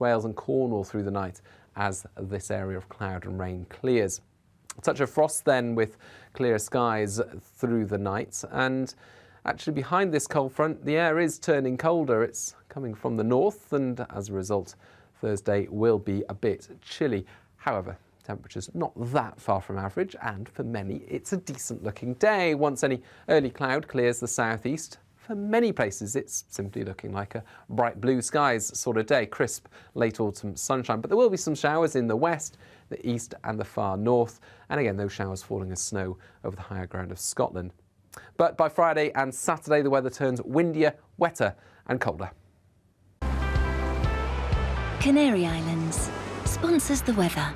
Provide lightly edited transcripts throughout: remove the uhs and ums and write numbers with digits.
Wales and Cornwall through the night as this area of cloud and rain clears. A touch of frost then with clear skies through the night, and actually behind this cold front the air is turning colder. It's coming from the north, and as a result Thursday will be a bit chilly. However, temperatures not that far from average, and for many it's a decent looking day once any early cloud clears the southeast. For many places it's simply looking like a bright blue skies sort of day, crisp late autumn sunshine, but there will be some showers in the west, the east and the far north, and again those showers falling as snow over the higher ground of Scotland. But by Friday and Saturday the weather turns windier, wetter and colder. Canary Islands sponsors the weather.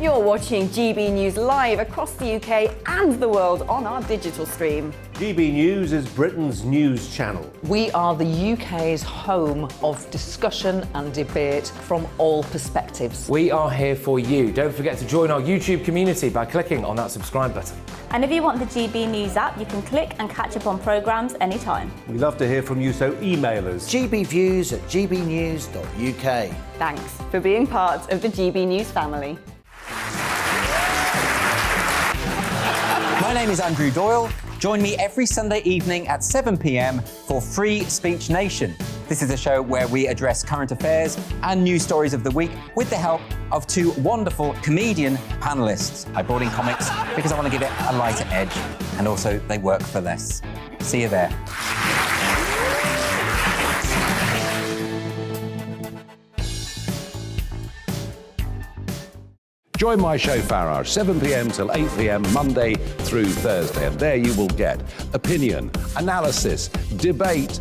You're watching GB News live across the UK and the world on our digital stream. GB News is Britain's news channel. We are the UK's home of discussion and debate from all perspectives. We are here for you. Don't forget to join our YouTube community by clicking on that subscribe button. And if you want the GB News app, you can click and catch up on programmes anytime. We love to hear from you, so email us. gbviews@gbnews.uk. Thanks for being part of the GB News family. My name is Andrew Doyle. Join me every Sunday evening at 7 p.m. for Free Speech Nation. This is a show where we address current affairs and news stories of the week with the help of two wonderful comedian panellists. I brought in comics because I want to give it a lighter edge, and also they work for less. See you there. Join my show Farage, 7 p.m. till 8 p.m. Monday through Thursday, and there you will get opinion, analysis, debate,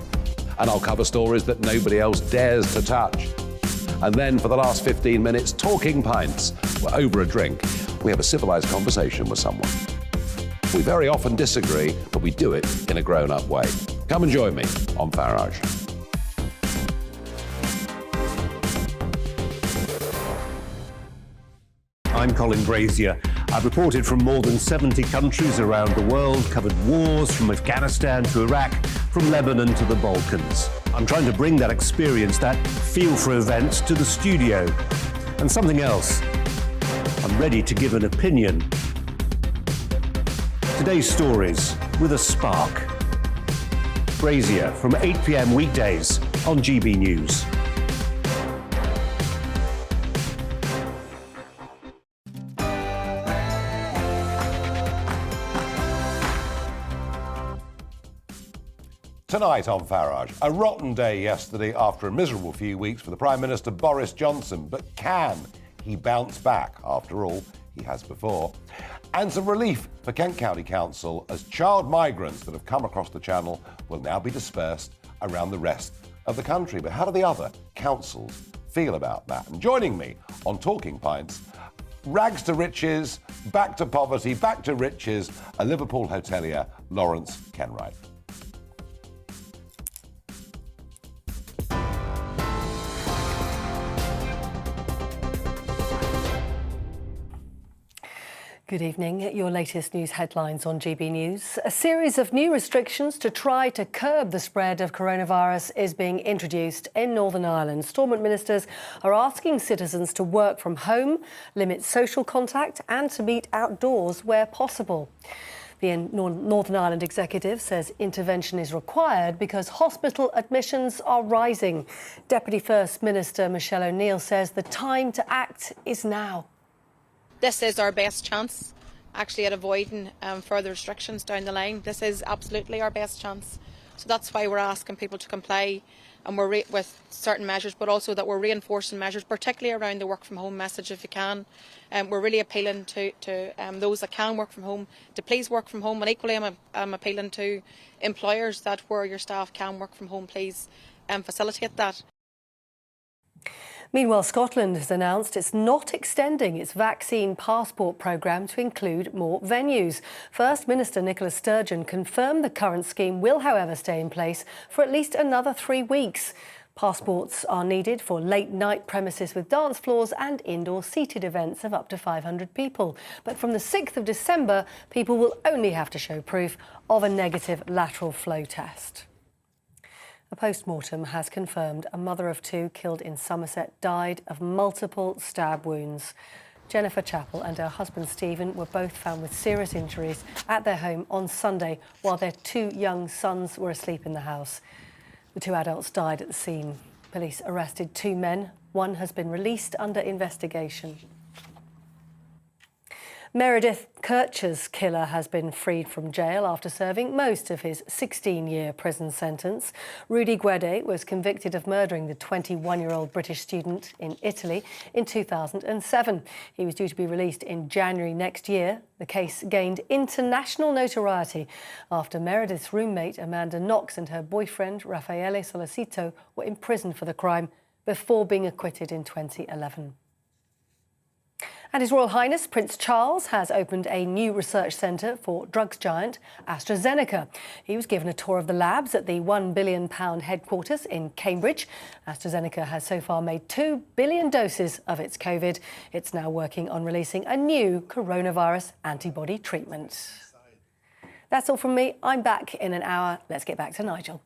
and I'll cover stories that nobody else dares to touch. And then for the last 15 minutes, talking pints. We're over a drink. We have a civilised conversation with someone. We very often disagree, but we do it in a grown-up way. Come and join me on Farage. I'm Colin Brazier. I've reported from more than 70 countries around the world, covered wars from Afghanistan to Iraq, from Lebanon to the Balkans. I'm trying to bring that experience, that feel for events, to the studio. And something else, I'm ready to give an opinion. Today's stories with a spark. Brazier from 8 p.m. weekdays on GB News. Tonight on Farage, a rotten day yesterday after a miserable few weeks for the Prime Minister Boris Johnson, but can he bounce back? After all, he has before. And some relief for Kent County Council as child migrants that have come across the Channel will now be dispersed around the rest of the country. But how do the other councils feel about that? And joining me on Talking Pints, rags to riches, back to poverty, back to riches, a Liverpool hotelier, Lawrence Kenwright. Good evening. Your latest news headlines on GB News. A series of new restrictions to try to curb the spread of coronavirus is being introduced in Northern Ireland. Stormont ministers are asking citizens to work from home, limit social contact and to meet outdoors where possible. The Northern Ireland executive says intervention is required because hospital admissions are rising. Deputy First Minister Michelle O'Neill says the time to act is now. This is our best chance, actually, at avoiding further restrictions down the line. This is absolutely our best chance. So that's why we're asking people to comply, and we're with certain measures, but also that we're reinforcing measures, particularly around the work from home message if you can. We're really appealing to those that can work from home to please work from home, and equally I'm appealing to employers that where your staff can work from home, please facilitate that. Meanwhile, Scotland has announced it's not extending its vaccine passport programme to include more venues. First Minister Nicola Sturgeon confirmed the current scheme will, however, stay in place for at least another 3 weeks. Passports are needed for late-night premises with dance floors and indoor seated events of up to 500 people. But from the 6th of December, people will only have to show proof of a negative lateral flow test. A post-mortem has confirmed a mother of two killed in Somerset died of multiple stab wounds. Jennifer Chappell and her husband Stephen were both found with serious injuries at their home on Sunday while their two young sons were asleep in the house. The two adults died at the scene. Police arrested two men. One has been released under investigation. Meredith Kircher's killer has been freed from jail after serving most of his 16-year prison sentence. Rudy Guede was convicted of murdering the 21-year-old British student in Italy in 2007. He was due to be released in January next year. The case gained international notoriety after Meredith's roommate Amanda Knox and her boyfriend Raffaele Solicito were imprisoned for the crime before being acquitted in 2011. And His Royal Highness Prince Charles has opened a new research centre for drugs giant AstraZeneca. He was given a tour of the labs at the £1 billion headquarters in Cambridge. AstraZeneca has so far made 2 billion doses of its COVID. It's now working on releasing a new coronavirus antibody treatment. That's all from me. I'm back in an hour. Let's get back to Nigel.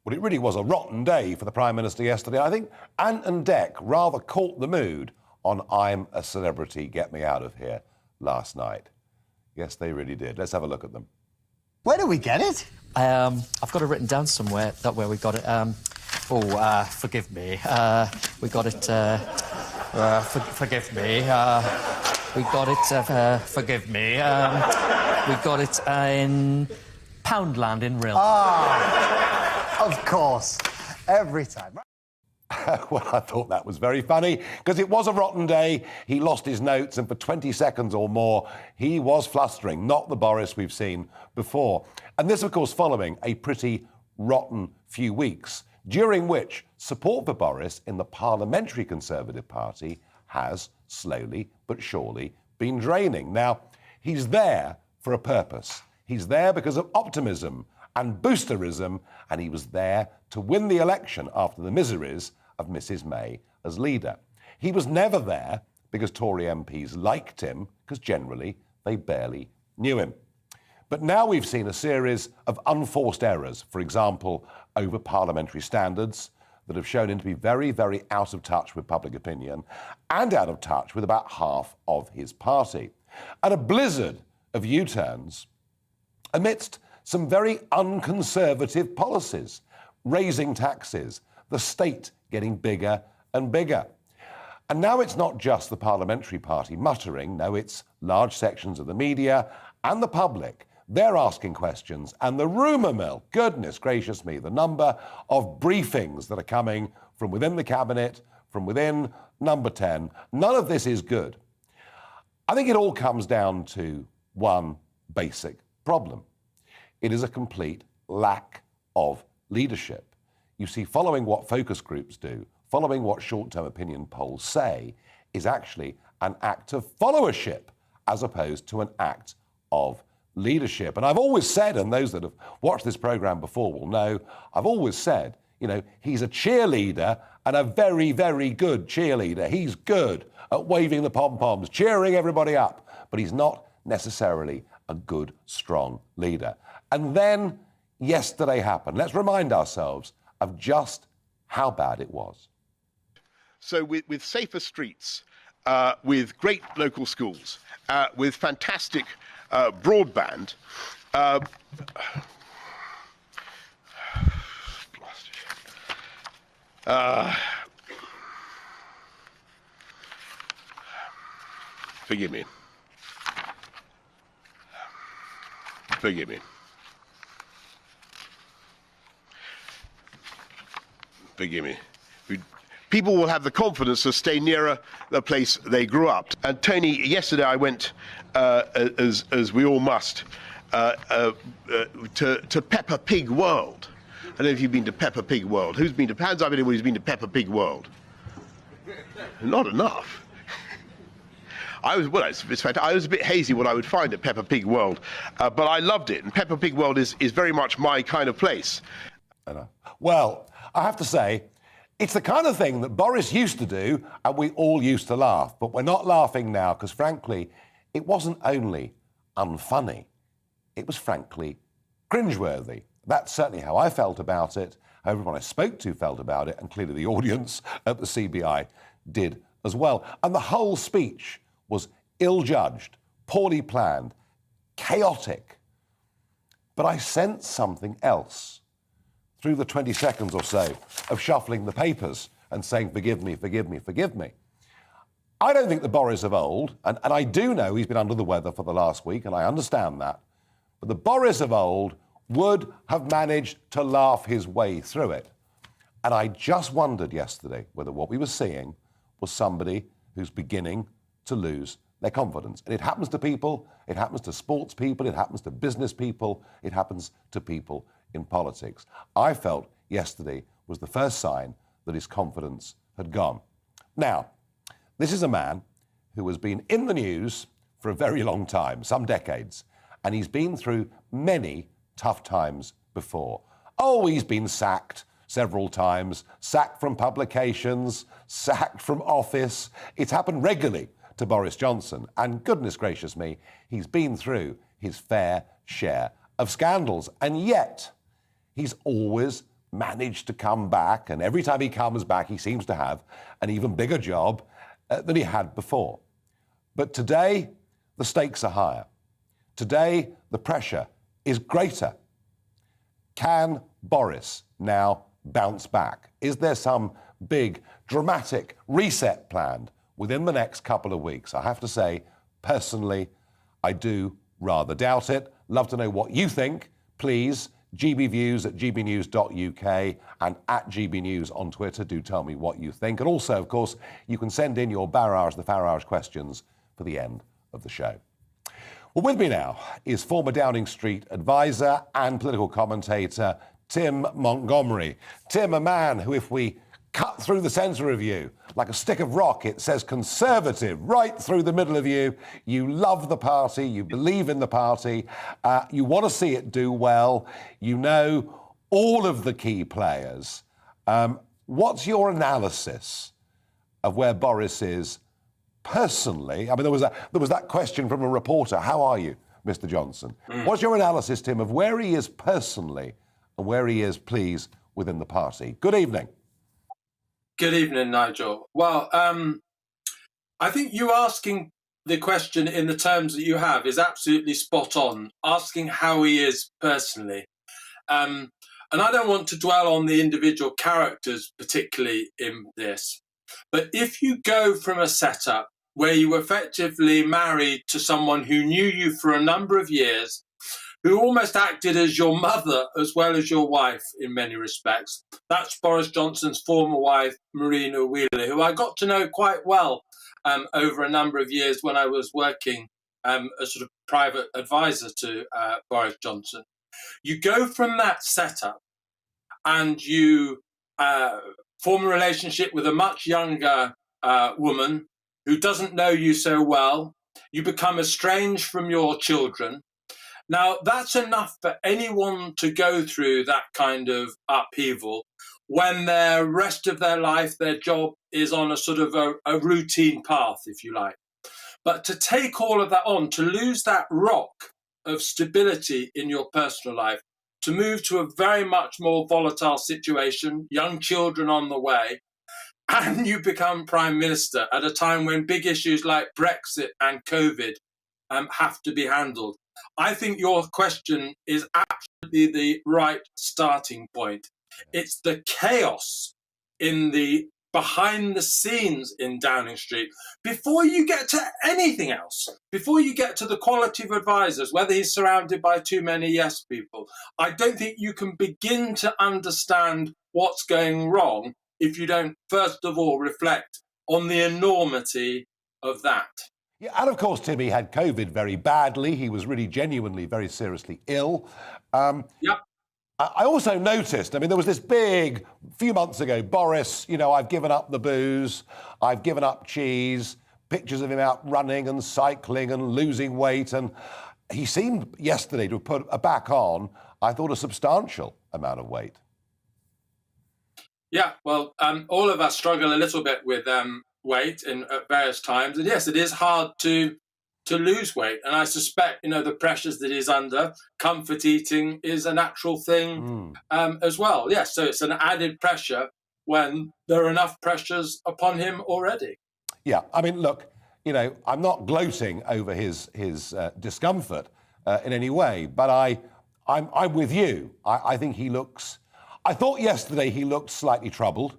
Well, it really was a rotten day for the Prime Minister yesterday. I think Ant and Dec rather caught the mood on I'm a Celebrity, Get Me Out of Here last night. Yes, they really did. Let's have a look at them. Where do we get it? I've got it written down somewhere, that where we got it. Forgive me. We got it, forgive me. We got it, forgive me. We got it in Poundland in Real. Of course, every time. Well, I thought that was very funny, because it was a rotten day. He lost his notes, and for 20 seconds or more, he was flustering, not the Boris we've seen before. And this, of course, following a pretty rotten few weeks, during which support for Boris in the Parliamentary Conservative Party has slowly but surely been draining. Now, he's there for a purpose. He's there because of optimism and boosterism, and he was there to win the election after the miseries of Mrs May as leader. He was never there because Tory MPs liked him, because generally they barely knew him. But now we've seen a series of unforced errors, for example, over parliamentary standards, that have shown him to be very, very out of touch with public opinion and out of touch with about half of his party. And a blizzard of U-turns amidst some very unconservative policies, raising taxes, the state getting bigger and bigger. And now it's not just the parliamentary party muttering, no, it's large sections of the media and the public. They're asking questions, and the rumour mill, goodness gracious me, the number of briefings that are coming from within the cabinet, from within Number 10, none of this is good. I think it all comes down to one basic problem. It is a complete lack of leadership. You see, following what focus groups do, following what short-term opinion polls say, is actually an act of followership as opposed to an act of leadership. And I've always said, and those that have watched this programme before will know, I've always said, you know, he's a cheerleader and a very, very good cheerleader. He's good at waving the pom-poms, cheering everybody up, but he's not necessarily a good, strong leader. And then yesterday happened. Let's remind ourselves of just how bad it was. So with safer streets, with great local schools, with fantastic broadband, forgive me. Forgive me. Forgive me. People will have the confidence to stay nearer the place they grew up. And Tony, yesterday I went, as we all must, to Peppa Pig World. I don't know if you've been to Peppa Pig World. Who's been to? Hands up, anyone who's been to Peppa Pig World? Not enough. I was a bit hazy what I would find at Peppa Pig World, but I loved it, and Peppa Pig World is very much my kind of place. Well, I have to say, it's the kind of thing that Boris used to do, and we all used to laugh. But we're not laughing now, because frankly, it wasn't only unfunny, it was frankly cringeworthy. That's certainly how I felt about it, how everyone I spoke to felt about it, and clearly the audience at the CBI did as well. And the whole speech was ill-judged, poorly planned, chaotic. But I sensed something else through the 20 seconds or so of shuffling the papers and saying, forgive me, forgive me, forgive me. I don't think the Boris of old, and I do know he's been under the weather for the last week, and I understand that, but the Boris of old would have managed to laugh his way through it. And I just wondered yesterday whether what we were seeing was somebody who's beginning to lose their confidence. And it happens to people, it happens to sports people, it happens to business people, it happens to people in politics. I felt yesterday was the first sign that his confidence had gone. Now, this is a man who has been in the news for a very long time, some decades, and he's been through many tough times before. Oh, he's been sacked several times, sacked from publications, sacked from office. It's happened regularly to Boris Johnson, and goodness gracious me, he's been through his fair share of scandals, and yet he's always managed to come back, and every time he comes back, he seems to have an even bigger job than he had before. But today, the stakes are higher. Today, the pressure is greater. Can Boris now bounce back? Is there some big, dramatic reset planned within the next couple of weeks? I have to say, personally, I do rather doubt it. Love to know what you think. Please, GBviews at gbnews.uk and at GBnews on Twitter. Do tell me what you think. And also, of course, you can send in your Barrage the Farage questions for the end of the show. Well, with me now is former Downing Street advisor and political commentator Tim Montgomery. Tim, a man who, if we cut through the centre of you like a stick of rock, it says Conservative right through the middle of you. You love the party, you believe in the party, you want to see it do well, you know all of the key players. What's your analysis of where Boris is personally? I mean, there was that question from a reporter, how are you, Mr. Johnson? What's your analysis, Tim, of where he is personally and where he is, please, within the party? Good evening. Good evening, Nigel. Well, I think you asking the question in the terms that you have is absolutely spot on, asking how he is personally. And I don't want to dwell on the individual characters particularly in this, but if you go from a setup where you were effectively married to someone who knew you for a number of years, who almost acted as your mother as well as your wife in many respects. That's Boris Johnson's former wife, Marina Wheeler, who I got to know quite well over a number of years when I was working as sort of private advisor to Boris Johnson. You go from that setup and you form a relationship with a much younger woman who doesn't know you so well. You become estranged from your children. Now, that's enough for anyone to go through that kind of upheaval when the rest of their life, their job is on a sort of a routine path, if you like. But to take all of that on, to lose that rock of stability in your personal life, to move to a very much more volatile situation, young children on the way, and you become Prime Minister at a time when big issues like Brexit and COVID have to be handled. I think your question is absolutely the right starting point. It's the chaos in the behind the scenes in Downing Street before you get to anything else, before you get to the quality of advisors, whether he's surrounded by too many yes people. I don't think you can begin to understand what's going wrong if you don't, first of all, reflect on the enormity of that. Yeah, and of course, Tim, he had COVID very badly. He was really genuinely very seriously ill. Yep. I also noticed, I mean, there was this big, few months ago, Boris, you know, I've given up the booze, I've given up cheese, pictures of him out running and cycling and losing weight. And he seemed yesterday to have put back on, I thought, a substantial amount of weight. Yeah, well, all of us struggle a little bit with weight at various times. And yes, it is hard to lose weight. And I suspect, you know, the pressures that he's under, comfort eating is a natural thing as well. Yes, so it's an added pressure when there are enough pressures upon him already. Yeah, I mean, look, you know, I'm not gloating over his discomfort in any way, but I'm with you. I think he looks... I thought yesterday he looked slightly troubled.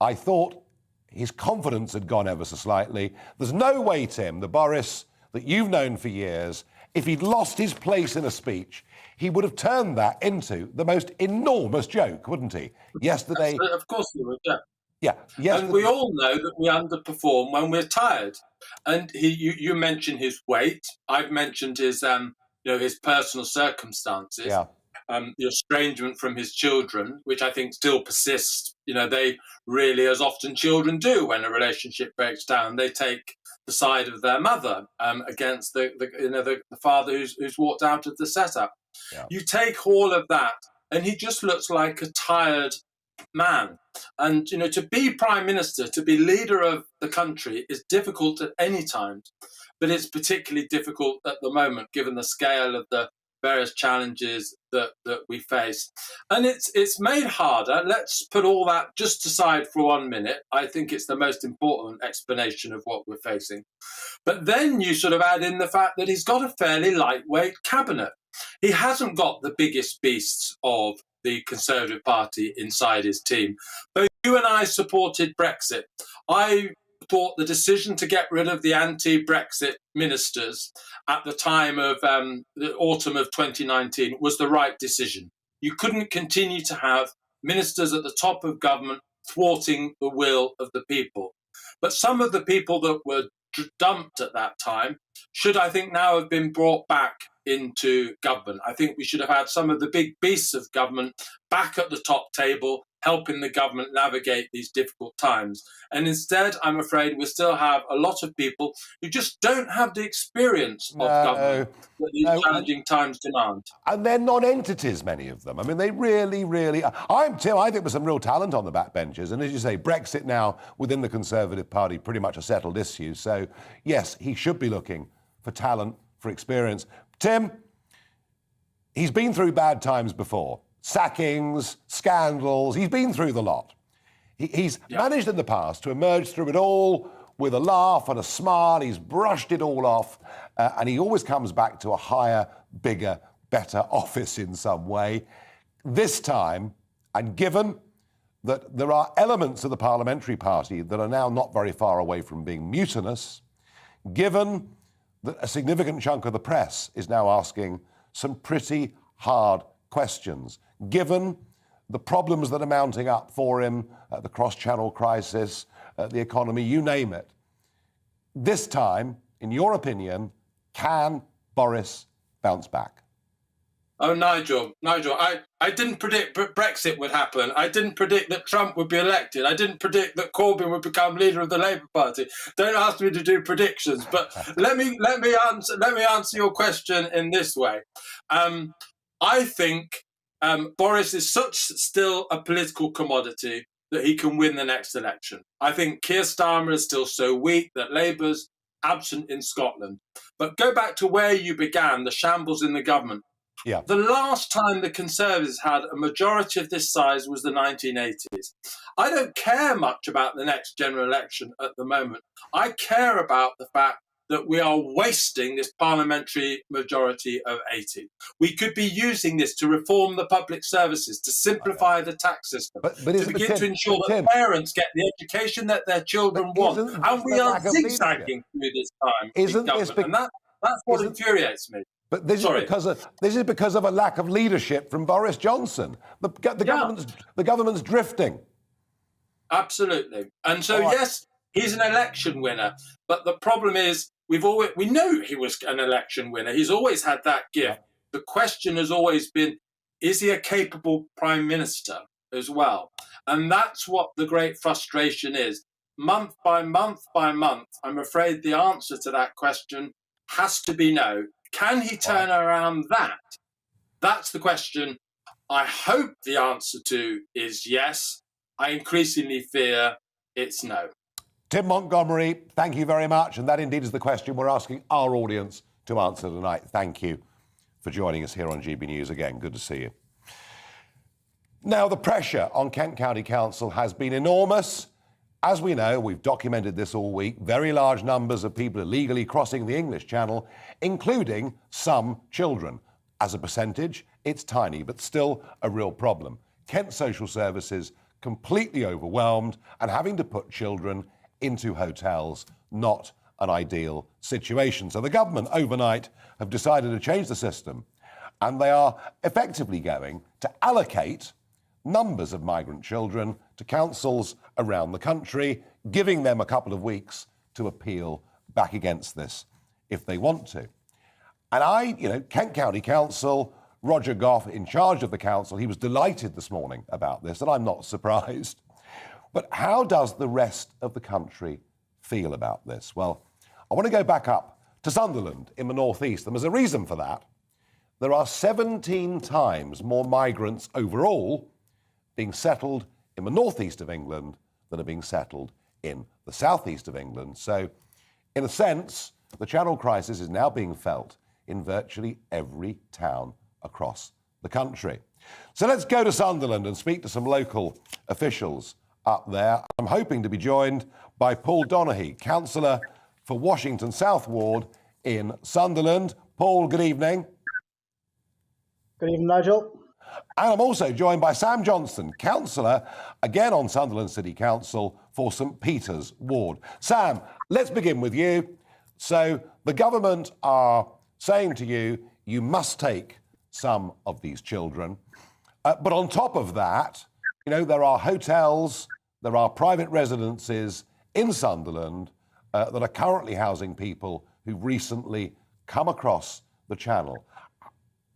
I thought his confidence had gone ever so slightly. There's no way, Tim, the Boris that you've known for years, if he'd lost his place in a speech, he would have turned that into the most enormous joke, wouldn't he? Yesterday... Of course he would, yeah. Yeah. Yesterday... And we all know that we underperform when we're tired. And you mentioned his weight. I've mentioned his, his personal circumstances. Yeah. The estrangement from his children, which I think still persists. You know, they really, as often children do when a relationship breaks down, they take the side of their mother against the father who's walked out of the setup. Yeah. You take all of that, and he just looks like a tired man. And, you know, to be prime minister, to be leader of the country is difficult at any time, but it's particularly difficult at the moment, given the scale of the various challenges that we face. And it's made harder. Let's put all that just aside for 1 minute. I think it's the most important explanation of what we're facing. But then you sort of add in the fact that he's got a fairly lightweight cabinet. He hasn't got the biggest beasts of the Conservative Party inside his team. Both you and I supported Brexit. I thought the decision to get rid of the anti-Brexit ministers at the time of the autumn of 2019 was the right decision. You couldn't continue to have ministers at the top of government thwarting the will of the people. But some of the people that were dumped at that time should, I think, now have been brought back into government. I think we should have had some of the big beasts of government back at the top table, helping the government navigate these difficult times. And instead, I'm afraid we still have a lot of people who just don't have the experience of government that these challenging times demand. And they're non-entities, many of them. I mean, they really, really are. Tim, I think there's some real talent on the backbenches. And as you say, Brexit now within the Conservative Party, pretty much a settled issue. So, yes, he should be looking for talent, for experience. Tim, he's been through bad times before. Sackings, scandals, he's been through the lot. He's managed in the past to emerge through it all with a laugh and a smile. He's brushed it all off, and he always comes back to a higher, bigger, better office in some way. This time, and given that there are elements of the parliamentary party that are now not very far away from being mutinous, given that a significant chunk of the press is now asking some pretty hard questions, given the problems that are mounting up for him, the cross-channel crisis, the economy, you name it. This time, in your opinion, can Boris bounce back? Oh, Nigel, I didn't predict Brexit would happen. I didn't predict that Trump would be elected. I didn't predict that Corbyn would become leader of the Labour Party. Don't ask me to do predictions, but let me answer your question in this way. I think Boris is still a political commodity that he can win the next election. I think Keir Starmer is still so weak that Labour's absent in Scotland. But go back to where you began, the shambles in the government. Yeah. The last time the Conservatives had a majority of this size was the 1980s. I don't care much about the next general election at the moment. I care about the fact that we are wasting this parliamentary majority of 80. We could be using this to reform the public services, to simplify the tax system, to begin to ensure that parents get the education that their children want. And we are zigzagging through this time. And that's what infuriates me. But this is because of a lack of leadership from Boris Johnson. The government's drifting. Absolutely. And so, yes, he's an election winner. But the problem is, we know he was an election winner. He's always had that gift. The question has always been, is he a capable Prime Minister as well? And that's what the great frustration is. Month by month by month, I'm afraid the answer to that question has to be no. Can he turn around that? That's the question. I hope the answer to is yes. I increasingly fear it's no. Tim Montgomery, thank you very much. And that indeed is the question we're asking our audience to answer tonight. Thank you for joining us here on GB News again. Good to see you. Now, the pressure on Kent County Council has been enormous. As we know, we've documented this all week, very large numbers of people illegally crossing the English Channel, including some children. As a percentage, it's tiny, but still a real problem. Kent Social Services completely overwhelmed and having to put children into hotels, not an ideal situation. So the government overnight have decided to change the system, and they are effectively going to allocate numbers of migrant children to councils around the country, giving them a couple of weeks to appeal back against this if they want to. And Kent County Council, Roger Goff in charge of the council, he was delighted this morning about this, and I'm not surprised. But how does the rest of the country feel about this? Well, I want to go back up to Sunderland in the northeast, and there's a reason for that. There are 17 times more migrants overall being settled in the northeast of England than are being settled in the southeast of England. So, in a sense, the Channel crisis is now being felt in virtually every town across the country. So let's go to Sunderland and speak to some local officials up there. I'm hoping to be joined by Paul Donaghy, councillor for Washington South Ward in Sunderland. Paul, good evening. Good evening, Nigel. And I'm also joined by Sam Johnson, councillor, again on Sunderland City Council for St Peter's Ward. Sam, let's begin with you. So the government are saying to you, you must take some of these children. But on top of that, there are hotels, there are private residences in Sunderland that are currently housing people who've recently come across the Channel.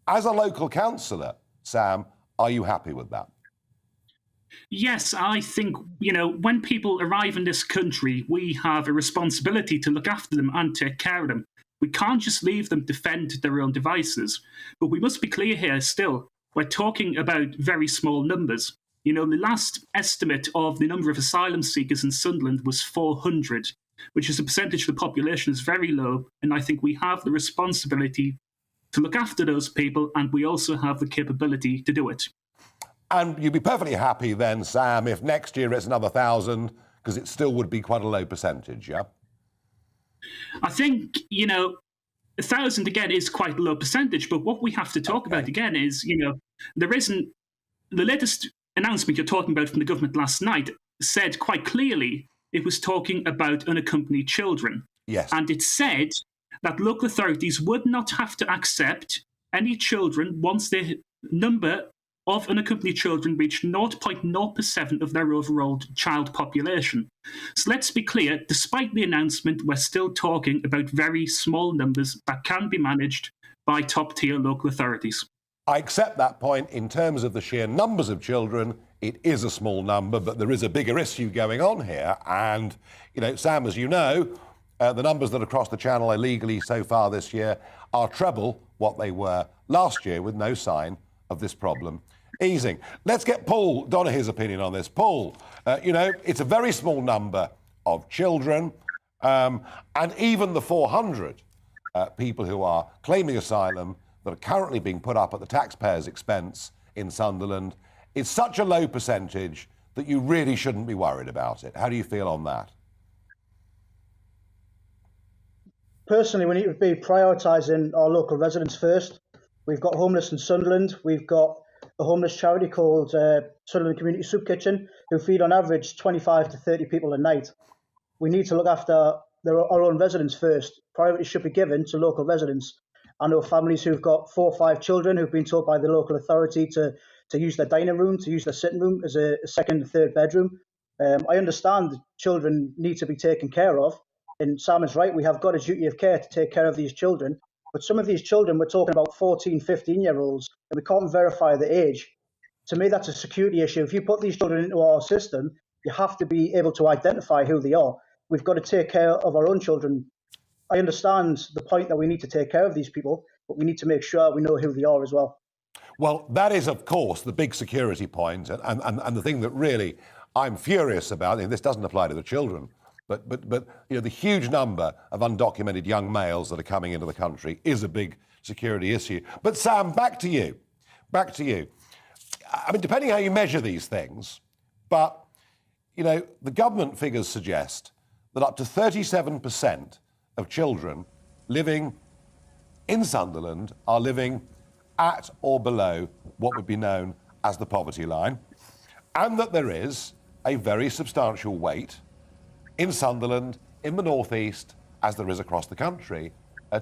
As a local councillor, Sam, are you happy with that? Yes, I think, when people arrive in this country, we have a responsibility to look after them and take care of them. We can't just leave them to fend to their own devices. But we must be clear here still, we're talking about very small numbers. The last estimate of the number of asylum seekers in Sunderland was 400, which is a percentage of the population is very low. And I think we have the responsibility to look after those people, and we also have the capability to do it. And you'd be perfectly happy then, Sam, if next year it's another 1,000, because it still would be quite a low percentage, yeah? I think, 1,000 again is quite a low percentage, but what we have to talk about again is, there isn't the latest announcement you're talking about from the government last night said quite clearly it was talking about unaccompanied children. Yes. And it said that local authorities would not have to accept any children once the number of unaccompanied children reached 0.0% of their overall child population. So let's be clear, despite the announcement, we're still talking about very small numbers that can be managed by top-tier local authorities. I accept that point. In terms of the sheer numbers of children, it is a small number, but there is a bigger issue going on here. And, Sam, as you know, the numbers that have crossed the Channel illegally so far this year are treble what they were last year, with no sign of this problem easing. Let's get Paul Donaghy's opinion on this. Paul, it's a very small number of children, and even the 400 people who are claiming asylum that are currently being put up at the taxpayers' expense in Sunderland, it's such a low percentage that you really shouldn't be worried about it. How do you feel on that? Personally, we need to be prioritising our local residents first. We've got homeless in Sunderland. We've got a homeless charity called Sunderland Community Soup Kitchen, who feed on average 25 to 30 people a night. We need to look after our own residents first. Priority should be given to local residents. I know families who've got 4 or 5 children who've been told by the local authority to use their dining room, to use their sitting room as a second and third bedroom. I understand children need to be taken care of. And Sam is right, we have got a duty of care to take care of these children. But some of these children, we're talking about 14, 15-year-olds, and we can't verify the age. To me, that's a security issue. If you put these children into our system, you have to be able to identify who they are. We've got to take care of our own children. I understand the point that we need to take care of these people, but we need to make sure we know who they are as well. Well, that is, of course, the big security point, and the thing that really I'm furious about, and this doesn't apply to the children, but you know, the huge number of undocumented young males that are coming into the country is a big security issue. But Sam, back to you. I mean, depending how you measure these things, but, you know, the government figures suggest that up to 37% of children living in Sunderland are living at or below what would be known as the poverty line, and that there is a very substantial weight in Sunderland, in the North East, as there is across the country,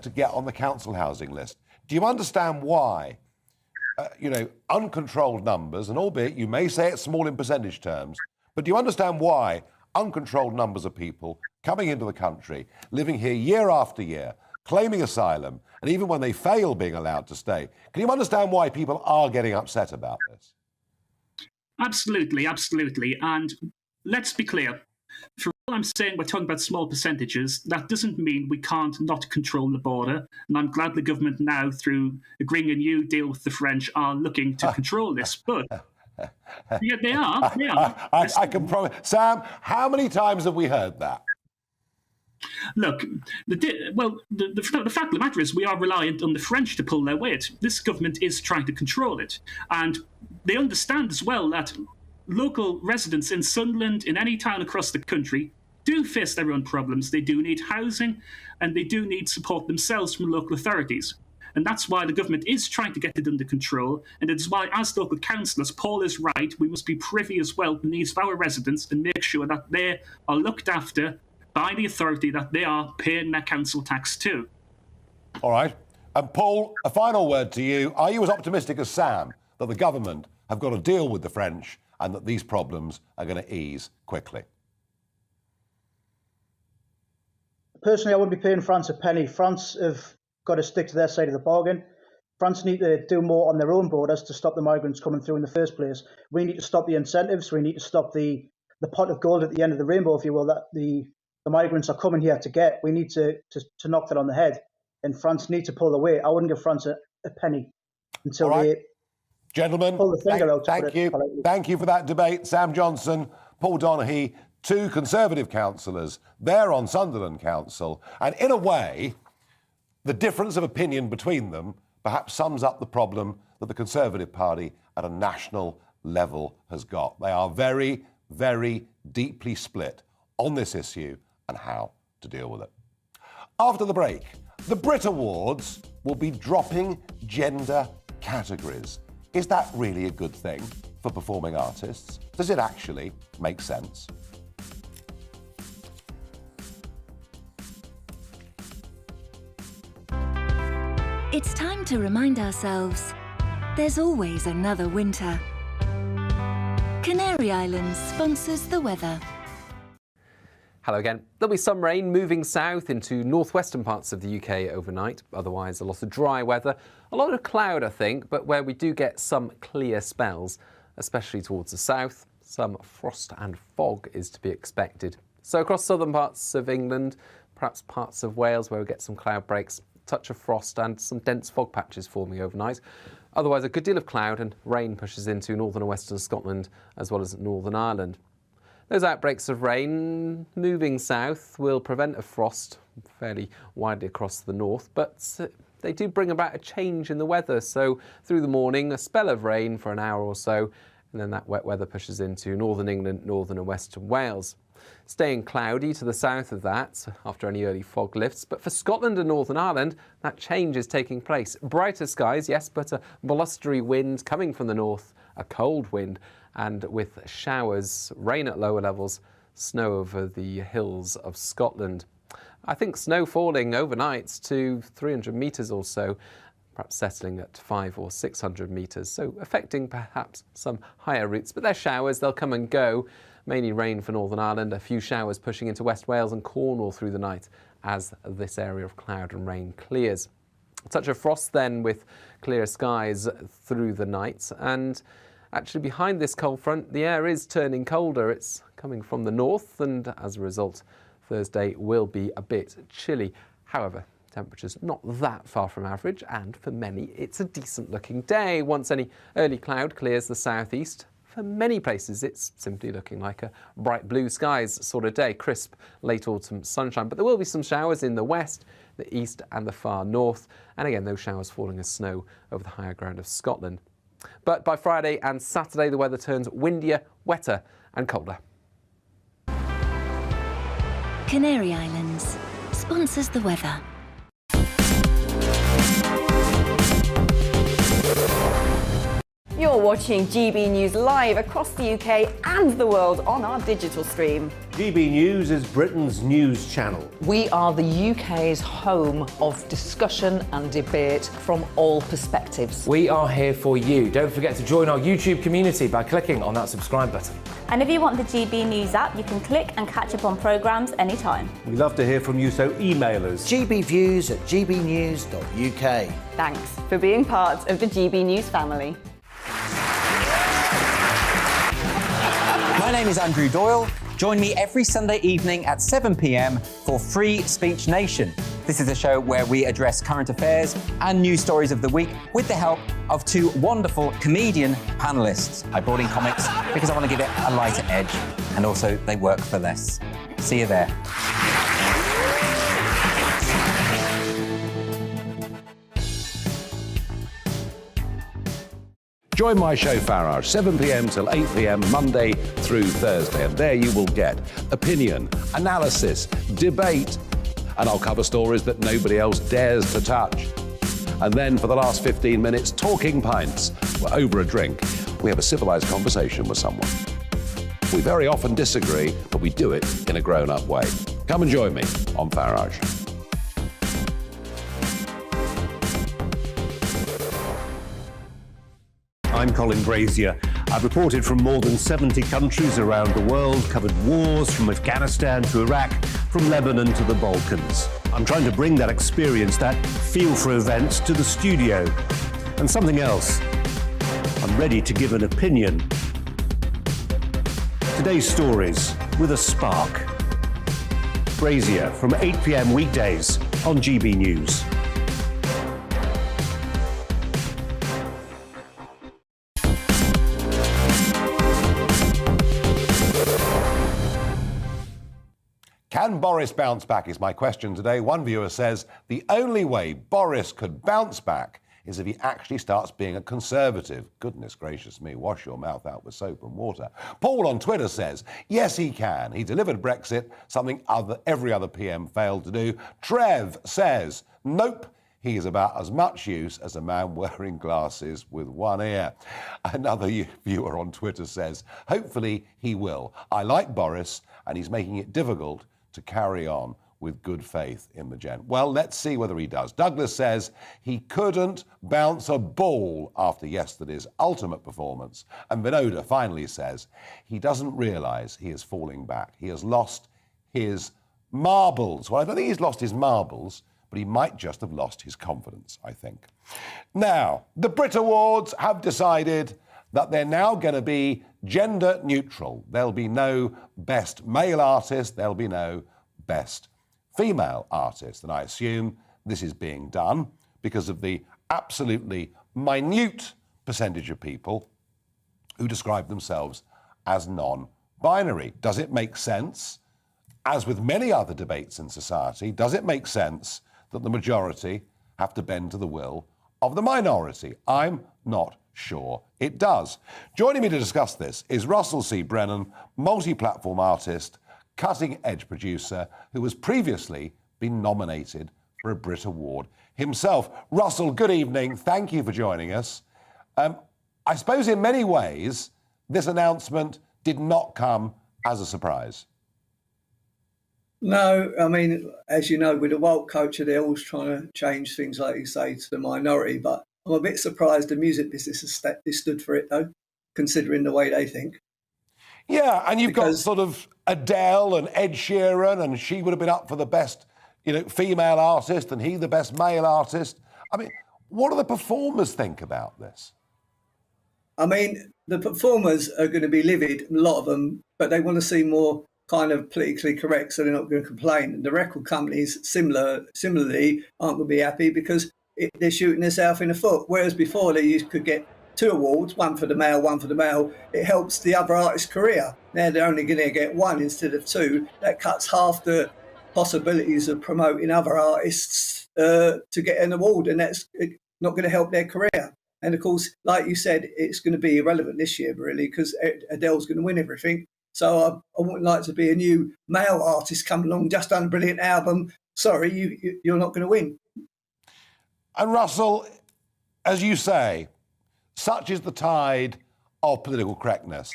to get on the council housing list. Do you understand why, you know, uncontrolled numbers, and albeit you may say it's small in percentage terms, but do you understand why uncontrolled numbers of people coming into the country, living here year after year, claiming asylum, and even when they fail being allowed to stay, can you understand why people are getting upset about this? Absolutely. And let's be clear. For all I'm saying we're talking about small percentages, that doesn't mean we can't not control the border. And I'm glad the government now, through agreeing a new deal with the French, are looking to control this. But yeah, they are. I can promise. Sam, how many times have we heard that? Look, the fact of the matter is we are reliant on the French to pull their weight. This government is trying to control it. And they understand as well that local residents in Sunderland, in any town across the country, do face their own problems. They do need housing, and they do need support themselves from local authorities. And that's why the government is trying to get it under control. And it's why, as local councillors, Paul is right, we must be privy as well to the needs of our residents and make sure that they are looked after by the authority that they are paying their council tax to. All right. And Paul, a final word to you. Are you as optimistic as Sam that the government have got to deal with the French and that these problems are going to ease quickly? Personally, I wouldn't be paying France a penny. France have got to stick to their side of the bargain. France need to do more on their own borders to stop the migrants coming through in the first place. We need to stop the incentives. We need to stop the pot of gold at the end of the rainbow, if you will, that the migrants are coming here to get. We need to knock that on the head. And France need to pull away. I wouldn't give France a penny until they Gentlemen, pull the finger out. Thank you for that debate. Sam Johnson, Paul Donaghy, two Conservative councillors. They're on Sunderland Council. And in a way, the difference of opinion between them perhaps sums up the problem that the Conservative Party at a national level has got. They are very, very deeply split on this issue and how to deal with it. After the break, the Brit Awards will be dropping gender categories. Is that really a good thing for performing artists? Does it actually make sense? It's time to remind ourselves there's always another winter. Canary Islands sponsors the weather. Hello again. There'll be some rain moving south into northwestern parts of the UK overnight. Otherwise, a lot of dry weather. A lot of cloud, I think, but where we do get some clear spells, especially towards the south, some frost and fog is to be expected. So across southern parts of England, perhaps parts of Wales where we get some cloud breaks, touch of frost and some dense fog patches forming overnight. Otherwise, a good deal of cloud and rain pushes into northern and western Scotland as well as Northern Ireland. Those outbreaks of rain moving south will prevent a frost fairly widely across the north, but they do bring about a change in the weather. So through the morning, a spell of rain for an hour or so, and then that wet weather pushes into northern England, northern and western Wales. Staying cloudy to the south of that after any early fog lifts, but for Scotland and Northern Ireland, that change is taking place. Brighter skies, yes, but a blustery wind coming from the north, a cold wind, and with showers, rain at lower levels, snow over the hills of Scotland. I think snow falling overnight to 300 metres or so, perhaps settling at 500 or 600 metres, so affecting perhaps some higher routes. But they're showers, they'll come and go. Mainly rain for Northern Ireland, a few showers pushing into West Wales and Cornwall through the night as this area of cloud and rain clears. A touch of frost then with clear skies through the night, and actually behind this cold front the air is turning colder. It's coming from the north, and as a result Thursday will be a bit chilly. However, temperatures not that far from average, and for many it's a decent looking day once any early cloud clears the southeast. For many places it's simply looking like a bright blue skies sort of day, crisp late autumn sunshine, but there will be some showers in the west, the east and the far north, and again those showers falling as snow over the higher ground of Scotland. But by Friday and Saturday the weather turns windier, wetter and colder. Canary Islands sponsors the weather. You're watching GB News live across the UK and the world on our digital stream. GB News is Britain's news channel. We are the UK's home of discussion and debate from all perspectives. We are here for you. Don't forget to join our YouTube community by clicking on that subscribe button. And if you want the GB News app, you can click and catch up on programmes anytime. We love to hear from you, so email us. gbviews@gbnews.uk. Thanks for being part of the GB News family. My name is Andrew Doyle. Join me every Sunday evening at 7 p.m. for Free Speech Nation. This is a show where we address current affairs and news stories of the week with the help of two wonderful comedian panellists. I brought in comics because I want to give it a lighter edge, and also they work for less. See you there. Join my show Farage, 7 p.m. till 8 p.m. Monday through Thursday, and there you will get opinion, analysis, debate, and I'll cover stories that nobody else dares to touch. And then for the last 15 minutes, talking pints. We're over a drink. We have a civilised conversation with someone. We very often disagree, but we do it in a grown-up way. Come and join me on Farage. I'm Colin Brazier. I've reported from more than 70 countries around the world, covered wars from Afghanistan to Iraq, from Lebanon to the Balkans. I'm trying to bring that experience, that feel for events, to the studio. And something else, I'm ready to give an opinion. Today's stories with a spark. Brazier from 8 p.m. weekdays on GB News. Can Boris bounce back is my question today. One viewer says the only way Boris could bounce back is if he actually starts being a Conservative. Goodness gracious me, wash your mouth out with soap and water. Paul on Twitter says, yes, he can. He delivered Brexit, something every other PM failed to do. Trev says, nope. He is about as much use as a man wearing glasses with one ear. Another viewer on Twitter says, hopefully he will. I like Boris, and he's making it difficult to carry on with good faith in the gent. Well, let's see whether he does. Douglas says he couldn't bounce a ball after yesterday's ultimate performance. And Vinoda finally says he doesn't realise he is falling back. He has lost his marbles. Well, I don't think he's lost his marbles, but he might just have lost his confidence, I think. Now, the Brit Awards have decided that they're now going to be gender neutral. There'll be no best male artist, there'll be no best female artist. And I assume this is being done because of the absolutely minute percentage of people who describe themselves as non-binary. Does it make sense? As with many other debates in society, does it make sense that the majority have to bend to the will of the minority? I'm not sure it does. Joining me to discuss this is Russell C. Brennan, multi-platform artist, cutting-edge producer, who has previously been nominated for a Brit Award himself. Russell, good evening. Thank you for joining us. I suppose in many ways, this announcement did not come as a surprise. No, I mean, as you know, with the woke culture, they're always trying to change things, like you say, to the minority. But I'm a bit surprised the music business has stood for it, though, considering the way they think. Yeah, and you've got sort of Adele and Ed Sheeran, and she would have been up for the best, female artist, and he the best male artist. I mean, what do the performers think about this? I mean, the performers are going to be livid, a lot of them, but they want to see more kind of politically correct, so they're not going to complain. And the record companies, similarly, aren't going to be happy because they're shooting themselves in the foot. Whereas before they could get 2 awards, one for the male, one for the male. It helps the other artist's career. Now they're only going to get 1 instead of 2. That cuts half the possibilities of promoting other artists to get an award, and that's not going to help their career. And of course, like you said, it's going to be irrelevant this year, really, because Adele's going to win everything. So I wouldn't like to be a new male artist come along, just done a brilliant album. Sorry, you're not going to win. And Russell, as you say, such is the tide of political correctness.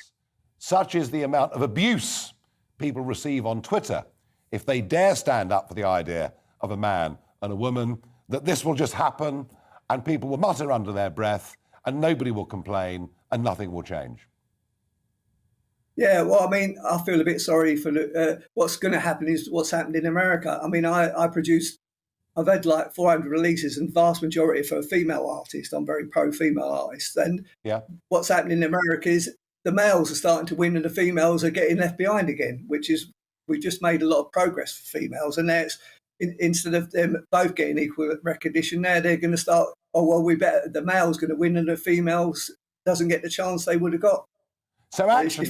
Such is the amount of abuse people receive on Twitter if they dare stand up for the idea of a man and a woman, that this will just happen and people will mutter under their breath and nobody will complain and nothing will change. Yeah, well, I mean, I feel a bit sorry for what's going to happen is what's happened in America. I mean, I've had like 400 releases and vast majority for a female artist. I'm very pro-female artists. And what's happening in America is the males are starting to win and the females are getting left behind again, which is, we've just made a lot of progress for females. And now it's, instead of them both getting equal recognition, now they're going to start, the male's going to win and the females doesn't get the chance they would have got. So actually,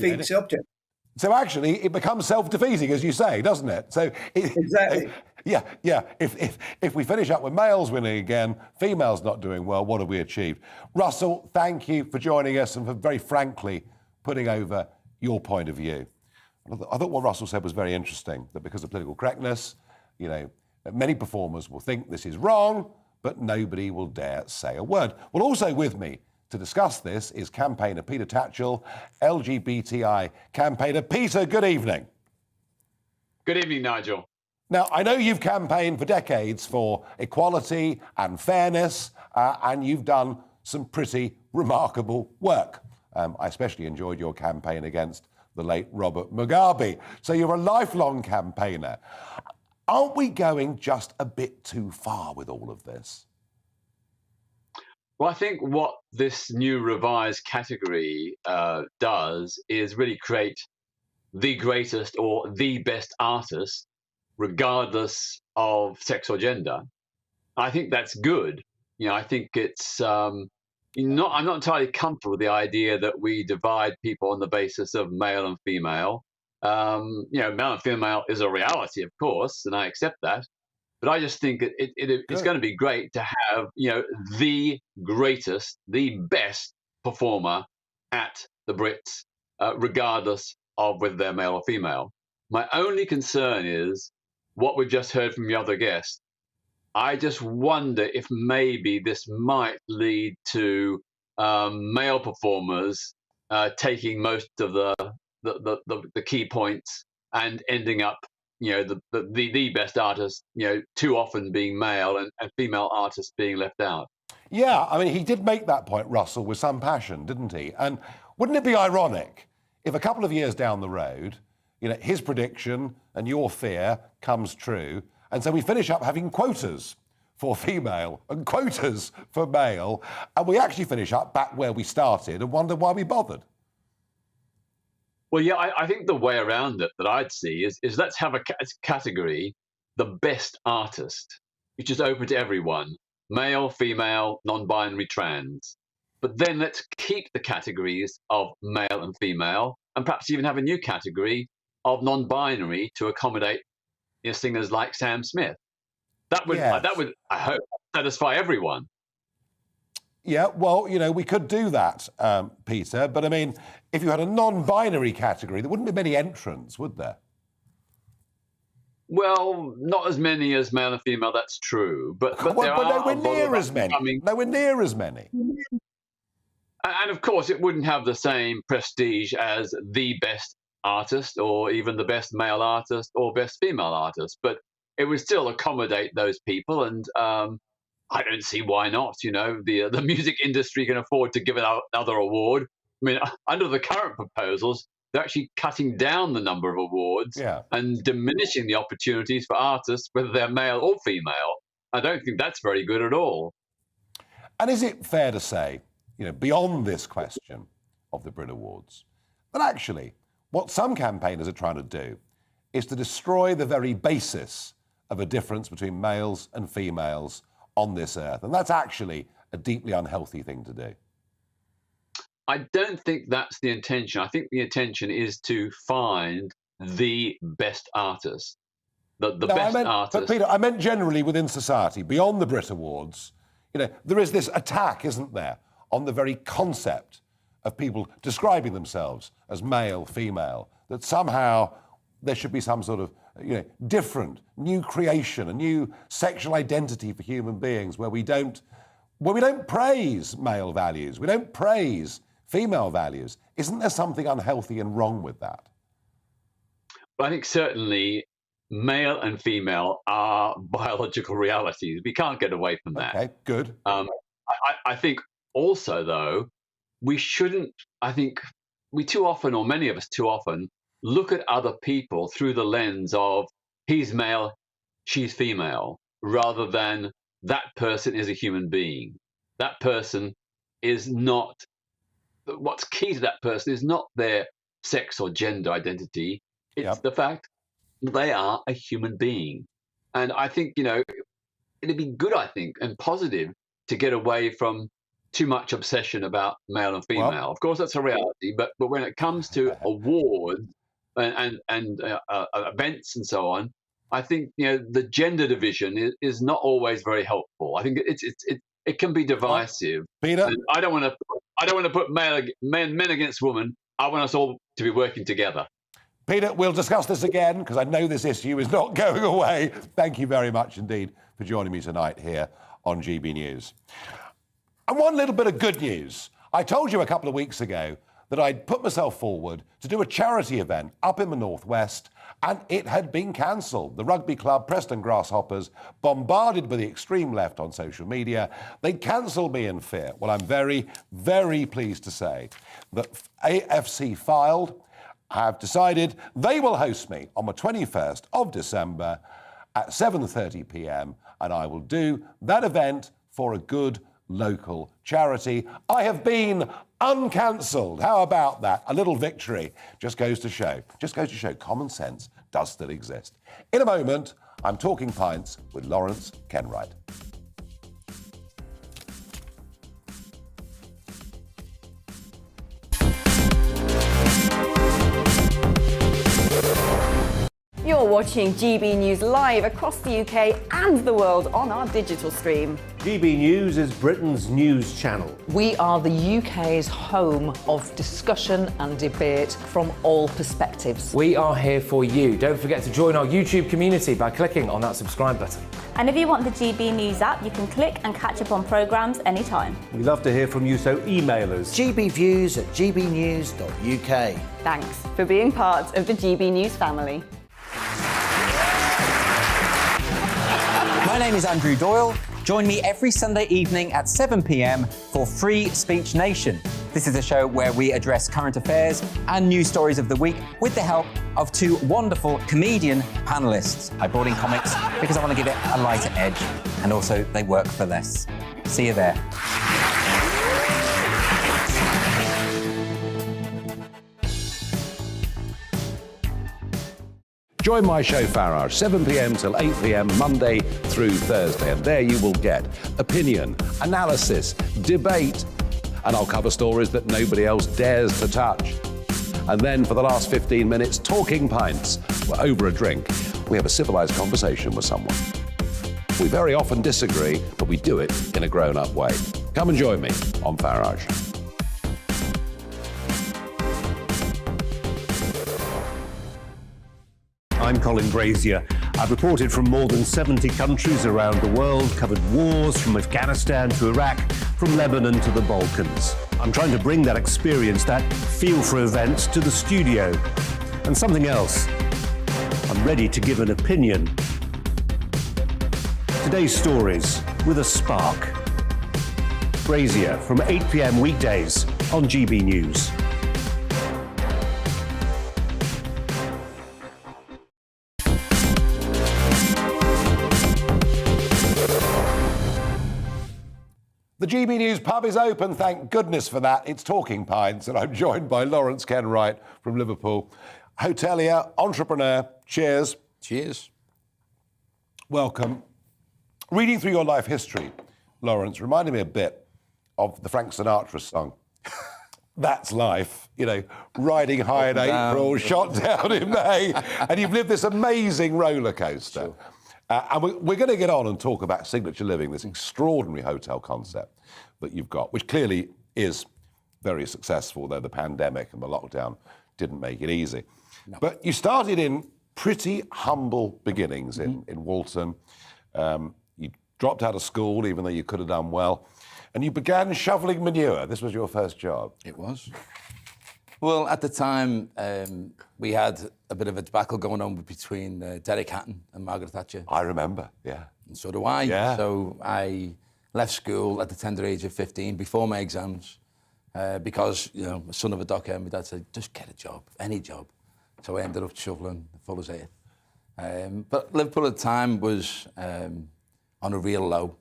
it becomes self-defeating, as you say, doesn't it? So exactly. If we finish up with males winning again, females not doing well, what have we achieved? Russell, thank you for joining us and for very frankly putting over your point of view. I thought what Russell said was very interesting, that because of political correctness, you know, many performers will think this is wrong, but nobody will dare say a word. Well, also with me to discuss this is campaigner Peter Tatchell, LGBTI campaigner. Peter, good evening. Good evening, Nigel. Now, I know you've campaigned for decades for equality and fairness, and you've done some pretty remarkable work. I especially enjoyed your campaign against the late Robert Mugabe. So you're a lifelong campaigner. Aren't we going just a bit too far with all of this? Well, I think what this new revised category does is really create the greatest or the best artist, regardless of sex or gender. I think that's good. You know, I think it's I'm not entirely comfortable with the idea that we divide people on the basis of male and female. You know, male and female is a reality, of course, and I accept that. But I just think it's going to be great to have, you know, the greatest, the best performer at the Brits, regardless of whether they're male or female. My only concern is what we've just heard from the other guest. I just wonder if maybe this might lead to male performers taking most of the key points and ending up, you know, the best artist, you know, too often being male and female artists being left out. Yeah, I mean, he did make that point, Russell, with some passion, didn't he? And wouldn't it be ironic if a couple of years down the road, you know, his prediction and your fear comes true, and so we finish up having quotas for female and quotas for male, and we actually finish up back where we started and wonder why we bothered? Well, yeah, I think the way around it that I'd see is let's have a category, the best artist, which is open to everyone, male, female, non-binary, trans. But then let's keep the categories of male and female, and perhaps even have a new category of non-binary to accommodate, you know, singers like Sam Smith. That would, I hope, satisfy everyone. Yeah, well, you know, we could do that, Peter, but I mean, if you had a non-binary category, there wouldn't be many entrants, would there? Well, not as many as male and female, that's true. But nowhere near as many. Nowhere near as many. And of course, it wouldn't have the same prestige as the best artist or even the best male artist or best female artist, but it would still accommodate those people, and I don't see why not. You know, the music industry can afford to give another award. I mean, under the current proposals, they're actually cutting down the number of awards and diminishing the opportunities for artists, whether they're male or female. I don't think that's very good at all. And is it fair to say, beyond this question of the Brit Awards, that actually what some campaigners are trying to do is to destroy the very basis of a difference between males and females on this earth? And that's actually a deeply unhealthy thing to do. I don't think that's the intention. I think the intention is to find the best artist. The best artist. But Peter, I meant generally within society, beyond the Brit Awards, there is this attack, isn't there, on the very concept of people describing themselves as male, female, that somehow there should be some sort of, different, new creation, a new sexual identity for human beings where we don't praise male values, we don't praise female values. Isn't there something unhealthy and wrong with that? I think certainly male and female are biological realities. We can't get away from that. Okay, good. I think also, though, we shouldn't, I think we too often, or many of us too often, look at other people through the lens of he's male, she's female, rather than that person is a human being. That person is not, what's key to that person is not their sex or gender identity. It's the fact they are a human being. And I think, it'd be good, I think, and positive to get away from too much obsession about male and female. Well, of course, that's a reality, but when it comes to awards and events and so on, I think the gender division is not always very helpful. I think it can be divisive. Peter, and I don't want to put men against women. I want us all to be working together. Peter, we'll discuss this again because I know this issue is not going away. Thank you very much indeed for joining me tonight here on GB News. And one little bit of good news. I told you a couple of weeks ago that I'd put myself forward to do a charity event up in the Northwest, and it had been cancelled. The rugby club, Preston Grasshoppers, bombarded by the extreme left on social media, they'd cancelled me in fear. Well, I'm very, very pleased to say that AFC Filed have decided they will host me on the 21st of December at 7:30 p.m, and I will do that event for a good local charity. I have been uncancelled. How about that? A little victory. Just goes to show common sense does still exist. In a moment, I'm talking pints with Lawrence Kenwright. You're watching GB News live across the UK and the world on our digital stream. GB News is Britain's news channel. We are the UK's home of discussion and debate from all perspectives. We are here for you. Don't forget to join our YouTube community by clicking on that subscribe button. And if you want the GB News app, you can click and catch up on programmes anytime. We love to hear from you, so email us. gbviews@gbnews.uk. Thanks for being part of the GB News family. My name is Andrew Doyle. Join me every Sunday evening at 7 p.m. for Free Speech Nation. This is a show where we address current affairs and news stories of the week with the help of two wonderful comedian panellists. I brought in comics because I want to give it a lighter edge, and also they work for less. See you there. Join my show Farage, 7 p.m. till 8 p.m. Monday through Thursday, and there you will get opinion, analysis, debate, and I'll cover stories that nobody else dares to touch. And then for the last 15 minutes, talking pints. We're over a drink. We have a civilised conversation with someone. We very often disagree, but we do it in a grown-up way. Come and join me on Farage. I'm Colin Brazier. I've reported from more than 70 countries around the world, covered wars from Afghanistan to Iraq, from Lebanon to the Balkans. I'm trying to bring that experience, that feel for events, to the studio. And something else. I'm ready to give an opinion. Today's stories with a spark. Brazier from 8 p.m. weekdays on GB News. The GB News pub is open, thank goodness for that. It's Talking Pints, and I'm joined by Lawrence Kenwright from Liverpool. Hotelier, entrepreneur, cheers. Cheers. Welcome. Reading through your life history, Lawrence, reminded me a bit of the Frank Sinatra song. That's life, you know, riding high in April, shot down in May, and you've lived this amazing roller coaster. Sure. And we're going to get on and talk about Signature Living, this extraordinary hotel concept that you've got, which clearly is very successful, though the pandemic and the lockdown didn't make it easy. No. But you started in pretty humble beginnings in Walton. You dropped out of school, even though you could have done well. And you began shoveling manure. This was your first job. It was. Well, at the time, we had a bit of a debacle going on between Derek Hatton and Margaret Thatcher. I remember, yeah. And so do I. Yeah. So I left school at the tender age of 15, before my exams, because, you know, son of a docker, my dad said, just get a job, any job. So I ended up shoveling Fuller's Earth. But Liverpool at the time was on a real low.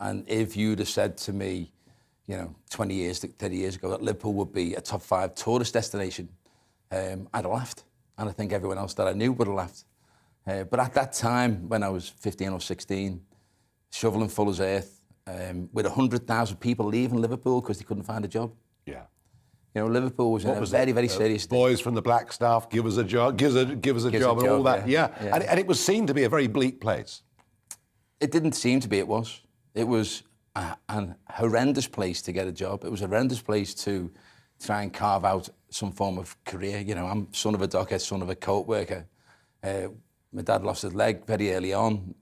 And if you'd have said to me, you know, 20 years, 30 years ago, that Liverpool would be a top 5 tourist destination, I'd have laughed. And I think everyone else that I knew would have laughed. But at that time, when I was 15 or 16, shoveling Fuller's Earth, with 100,000 people leaving Liverpool because they couldn't find a job. Yeah. You know, Liverpool was in a very, very serious state. Boys from the black staff, give us a job, give us a job, and all that. Yeah. And it was seen to be a very bleak place. It didn't seem to be, it was. It was a horrendous place to get a job. It was a horrendous place to try and carve out some form of career. You know, I'm son of a docker, son of a coat worker. My dad lost his leg very early on,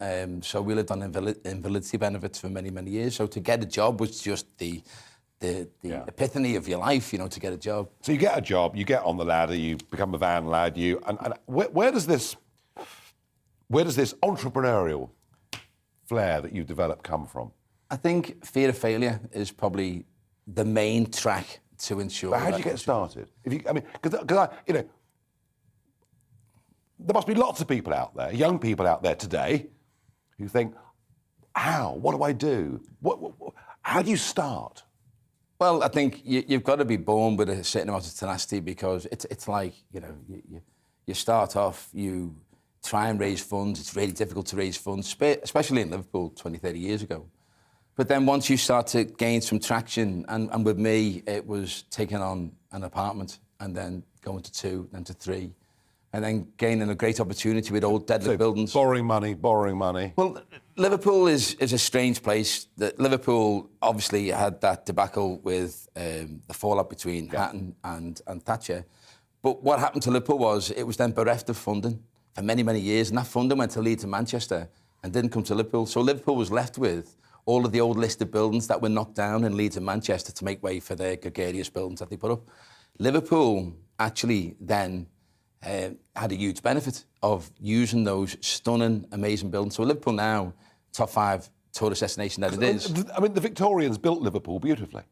so we lived on invalidity benefits for many, many years. So to get a job was just the epiphany of your life, you know, to get a job. So you get a job, you get on the ladder, you become a van lad, and where does this entrepreneurial flair that you've developed come from? I think fear of failure is probably the main track to ensure. But how do you get started? Because you know, there must be lots of people out there, young people out there today, who think, "How? What do I do? How do you start?" Well, I think you've got to be born with a certain amount of tenacity, because it's like, you know, you start off, you try and raise funds. It's really difficult to raise funds, especially in Liverpool 20, 30 years ago. But then once you start to gain some traction, and with me, it was taking on an apartment and then going to 2, then to 3, and then gaining a great opportunity with old deadlit buildings. Borrowing money. Well, Liverpool is a strange place. Liverpool obviously had that debacle with the fallout between Hatton and Thatcher. But what happened to Liverpool was it was then bereft of funding for many, many years, and that funding went to Leeds and Manchester and didn't come to Liverpool. So Liverpool was left with all of the old listed buildings that were knocked down in Leeds and Manchester to make way for their gregarious buildings that they put up. Liverpool actually then had a huge benefit of using those stunning, amazing buildings. So Liverpool now, top 5 tourist destination that it is. I mean, the Victorians built Liverpool beautifully.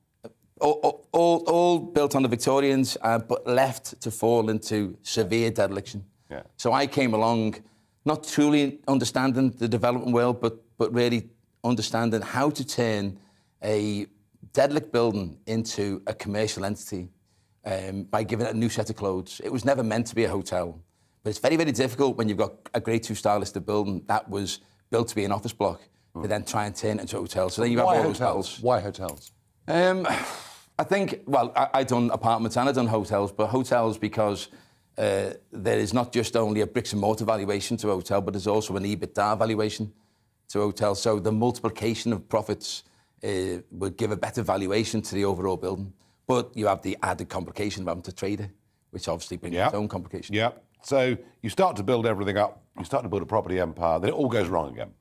All built on the Victorians, but left to fall into severe dereliction. Yeah. So I came along, not truly understanding the development world, but really understanding how to turn a derelict building into a commercial entity by giving it a new set of clothes. It was never meant to be a hotel, but it's very, very difficult when you've got a Grade 2 star listed building that was built to be an office block to then try and turn it into a hotel. So then you have all those hotels. Why hotels? I think, well, I've done apartments and I've done hotels, but hotels because there is not just only a bricks and mortar valuation to a hotel, but there's also an EBITDA valuation to a hotel. So the multiplication of profits would give a better valuation to the overall building. But you have the added complication of having to trade it, which obviously brings its own complications. Yeah. So you start to build everything up, you start to build a property empire, then it all goes wrong again.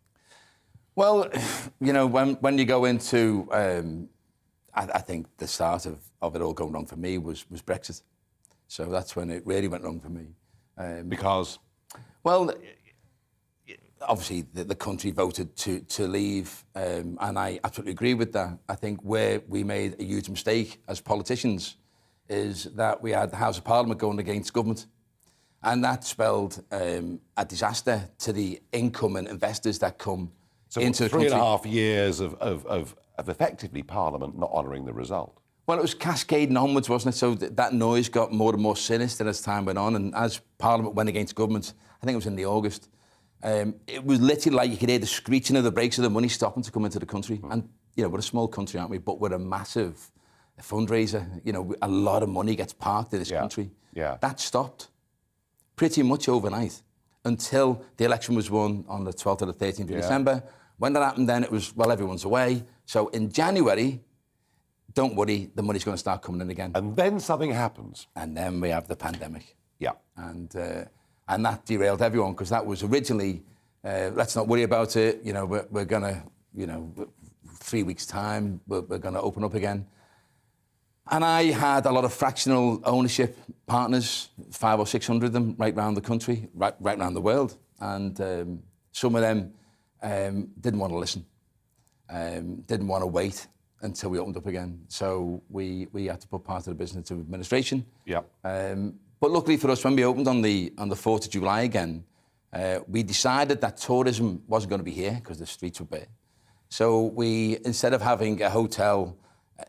Well, you know, when you go into, I think the start of it all going wrong for me was Brexit. So that's when it really went wrong for me. Because? Well, obviously the country voted to leave, and I absolutely agree with that. I think where we made a huge mistake as politicians is that we had the House of Parliament going against government, and that spelled a disaster to the incoming investors that come into the country. So 3.5 years of of effectively Parliament not honouring the result. Well, it was cascading onwards, wasn't it? So that noise got more and more sinister as time went on, and as Parliament went against government, I think it was in the August, it was literally like you could hear the screeching of the brakes of the money stopping to come into the country. And, we're a small country, aren't we? But we're a massive fundraiser. A lot of money gets parked in this country. Yeah. That stopped pretty much overnight until the election was won on the 12th or the 13th of December. When that happened, then it was, well, everyone's away. So in January, don't worry, the money's going to start coming in again. And then something happens. And then we have the pandemic. Yeah. And that derailed everyone, because that was originally, let's not worry about it, we're going to, 3 weeks' time, we're going to open up again. And I had a lot of fractional ownership partners, 500 or 600 of them, right around the country, right around the world. And some of them didn't want to listen, didn't want to wait until we opened up again. So we had to put part of the business to administration. Yeah. But luckily for us, when we opened on the 4th of July again, we decided that tourism wasn't going to be here because the streets were bare. So we, instead of having a hotel,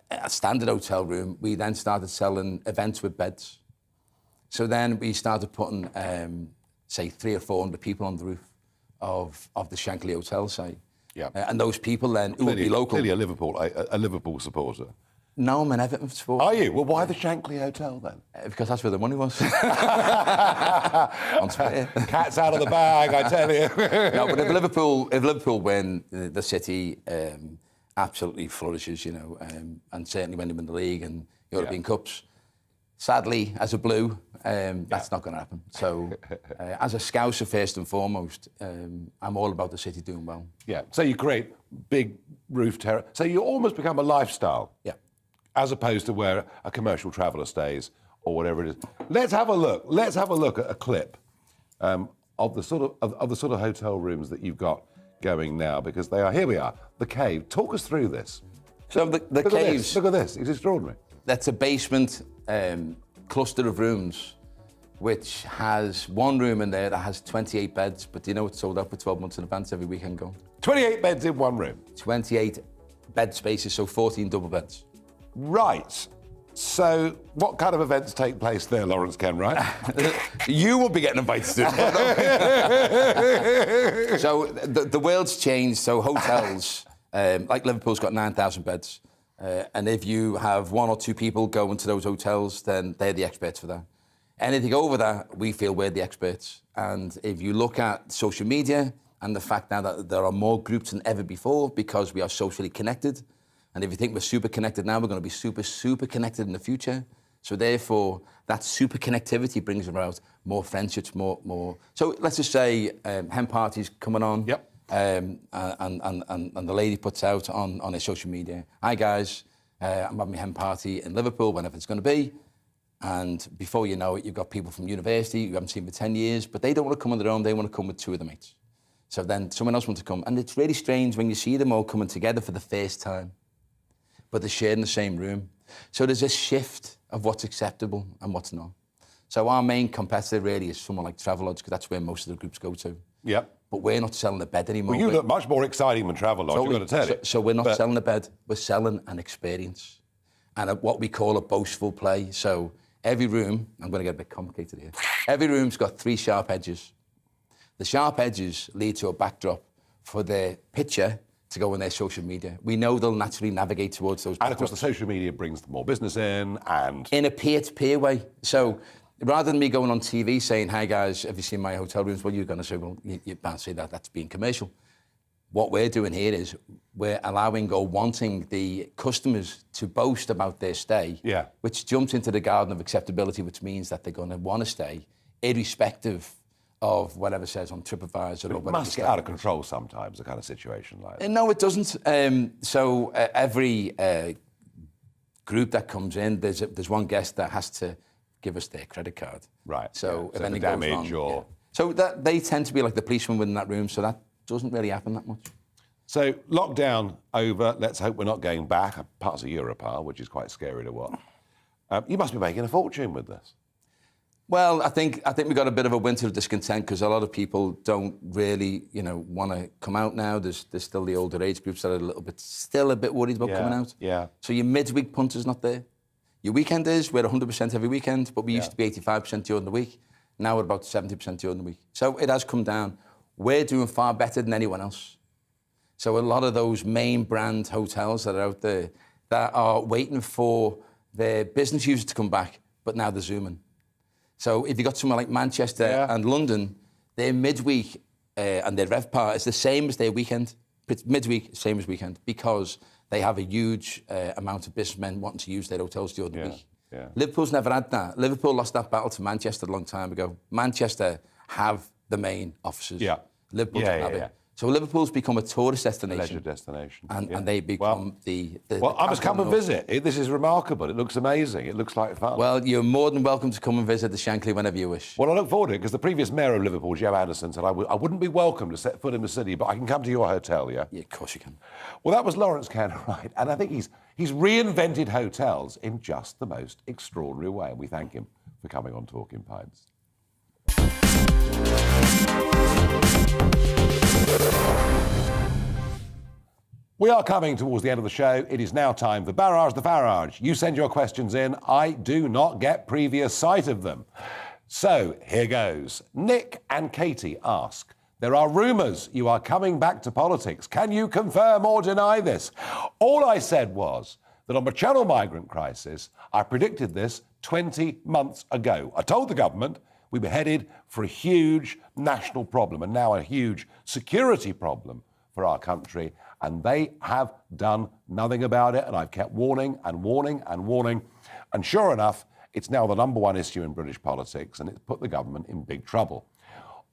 a standard hotel room, we then started selling events with beds. So then we started putting, say, 300 or 400 people on the roof of the Shankly Hotel site. Yeah. And those people then, who would be local. Clearly a Liverpool supporter. No, I'm an Everton supporter. Are you? Well, why the Shankly Hotel then? Because that's where the money was. Cat's out of the bag, I tell you. No, but if Liverpool win, the city absolutely flourishes, and certainly when they win the league and European Cups. Sadly, as a Blue, that's not going to happen. So, as a Scouser, first and foremost, I'm all about the city doing well. Yeah, so you create big roof terrace. So you almost become a lifestyle. Yeah. As opposed to where a commercial traveller stays or whatever it is. Let's have a look. Let's have a look at a clip of the sort of hotel rooms that you've got going now, because they are, here we are, the Cave. Talk us through this. So the Caves. Look at this. It's extraordinary. That's a basement cluster of rooms, which has one room in there that has 28 beds, but it's sold out for 12 months in advance every weekend go. 28 beds in one room? 28 bed spaces, so 14 double beds. Right. So what kind of events take place there, Lawrence Kenwright? You will be getting invited to it. So the world's changed. So hotels, like Liverpool's got 9,000 beds. And if you have one or two people going to those hotels, then they're the experts for that. Anything over that, we feel we're the experts. And if you look at social media and the fact now that there are more groups than ever before because we are socially connected, and if you think we're super connected now, we're going to be super, super connected in the future. So therefore, that super connectivity brings about more friendships, more. So let's just say hen parties coming on. Yep. And the lady puts out on her social media, "Hi guys, I'm having my hen party in Liverpool, whenever it's going to be." And before you know it, you've got people from university you haven't seen for 10 years, but they don't want to come on their own, they want to come with two of the mates. So then someone else wants to come. And it's really strange when you see them all coming together for the first time, but they're sharing the same room. So there's a shift of what's acceptable and what's not. So our main competitor really is someone like Travelodge, because that's where most of the groups go to. Yep. But we're not selling a bed anymore. Well, you look much more exciting than Travelodge, I've got to tell you. So we're not selling a bed, we're selling an experience and what we call a boastful play. So every room, I'm going to get a bit complicated here, every room's got 3 sharp edges. The sharp edges lead to a backdrop for their picture to go on their social media. We know they'll naturally navigate towards those backdrops. And of course the social media brings more business in and... In a peer-to-peer way. So rather than me going on TV saying, "Hi guys, have you seen my hotel rooms?" Well, you're going to say, "Well, you can't say that, that's being commercial." What we're doing here is we're allowing or wanting the customers to boast about their stay, which jumps into the garden of acceptability, which means that they're going to want to stay, irrespective of whatever says on TripAdvisor. It must get out of control sometimes, a kind of situation like that. No, it doesn't. So every group that comes in, there's one guest that has to give us their credit card. Right. So if the anything goes damage wrong, or... So that they tend to be like the policeman within that room, so that doesn't really happen that much. So lockdown over, let's hope we're not going back. Parts of Europe are, which is quite scary to watch. You must be making a fortune with this. Well, I think we got a bit of a winter of discontent because a lot of people don't really, want to come out now. There's still the older age groups that are still a bit worried about coming out. Yeah. So your midweek punter's not there. Your weekenders, we're 100% every weekend, but we used to be 85% during the week. Now we're about 70% during the week. So it has come down. We're doing far better than anyone else. So a lot of those main brand hotels that are out there that are waiting for their business users to come back, but now they're Zooming. So if you got somewhere like Manchester and London, their midweek and their RevPAR is the same as their weekend. It's midweek, same as weekend, because they have a huge amount of businessmen wanting to use their hotels during the week. Yeah. Liverpool's never had that. Liverpool lost that battle to Manchester a long time ago. Manchester have the main offices. Yeah. Liverpool don't have it. So Liverpool's become a tourist destination. Leisure destination. And they become the I must come and visit. This is remarkable. It looks amazing. It looks like fun. Well, you're more than welcome to come and visit the Shankly whenever you wish. Well, I look forward to it because the previous mayor of Liverpool, Joe Anderson, said I wouldn't be welcome to set foot in the city, but I can come to your hotel, yeah? Yeah, of course you can. Well, that was Lawrence Kenwright, and I think he's reinvented hotels in just the most extraordinary way, and we thank him for coming on Talking Pints. We are coming towards the end of the show. It is now time for Barrage the Farage. You send your questions in. I do not get previous sight of them. So here goes. Nick and Katie ask, there are rumours you are coming back to politics. Can you confirm or deny this? All I said was that on the Channel migrant crisis, I predicted this 20 months ago. I told the government we were headed for a huge national problem and now a huge security problem for our country, and they have done nothing about it, and I've kept warning and warning and warning, and sure enough, it's now the #1 issue in British politics, and it's put the government in big trouble.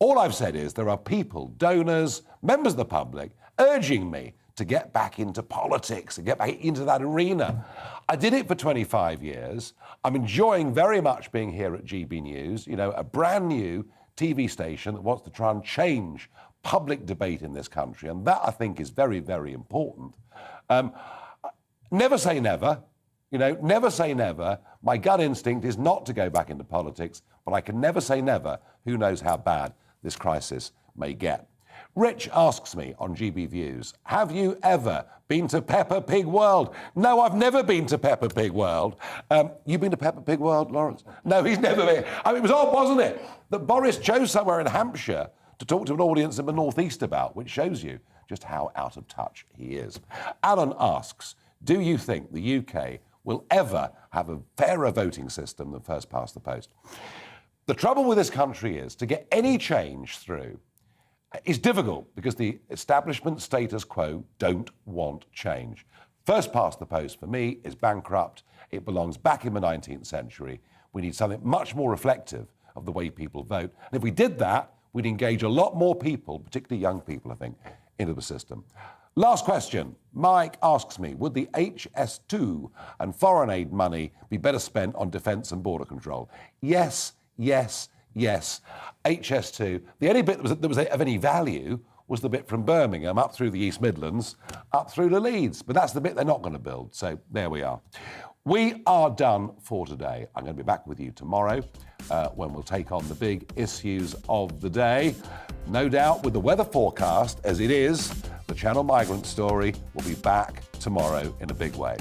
All I've said is there are people, donors, members of the public, urging me to get back into politics and get back into that arena. I did it for 25 years. I'm enjoying very much being here at GB News, a brand new TV station that wants to try and change public debate in this country, and that I think is very, very important. Never say never, never say never. My gut instinct is not to go back into politics, but I can never say never. Who knows how bad this crisis may get. Rich asks me on GB Views, have you ever been to Peppa Pig World? No, I've never been to Peppa Pig World. You been to Peppa Pig World, Lawrence? No, he's never been. It was odd, wasn't it, that Boris chose somewhere in Hampshire to talk to an audience in the northeast about, which shows you just how out of touch he is. Alan asks, do you think the UK will ever have a fairer voting system than first past the post? The trouble with this country is to get any change through is difficult because the establishment status quo don't want change. First past the post for me is bankrupt. It belongs back in the 19th century. We need something much more reflective of the way people vote. And if we did that, we'd engage a lot more people, particularly young people, I think, into the system. Last question. Mike asks me, would the HS2 and foreign aid money be better spent on defence and border control? Yes, yes, yes. HS2, the only bit that was of any value was the bit from Birmingham up through the East Midlands, up through to Leeds. But that's the bit they're not going to build. So there we are. We are done for today. I'm going to be back with you tomorrow when we'll take on the big issues of the day. No doubt with the weather forecast as it is, the Channel migrant story will be back tomorrow in a big way.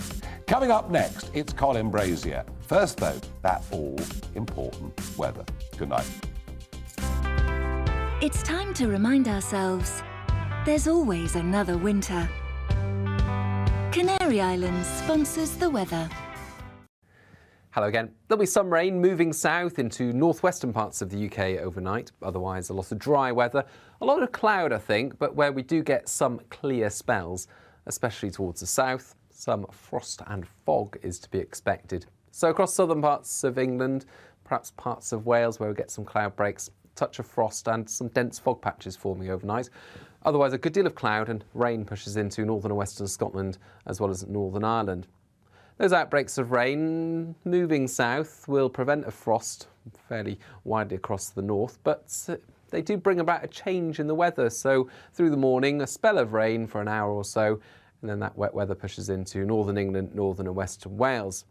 Coming up next, it's Colin Brazier. First, though, that all-important weather. Good night. It's time to remind ourselves there's always another winter. Canary Islands sponsors the weather. Hello again. There'll be some rain moving south into northwestern parts of the UK overnight. Otherwise, a lot of dry weather. A lot of cloud, I think, but where we do get some clear spells, especially towards the south, some frost and fog is to be expected. So across southern parts of England, perhaps parts of Wales where we get some cloud breaks, touch of frost and some dense fog patches forming overnight. Otherwise, a good deal of cloud and rain pushes into northern and western Scotland as well as Northern Ireland. Those outbreaks of rain moving south will prevent a frost fairly widely across the north, but they do bring about a change in the weather. So through the morning, a spell of rain for an hour or so, And then that wet weather pushes into northern England, northern and western Wales.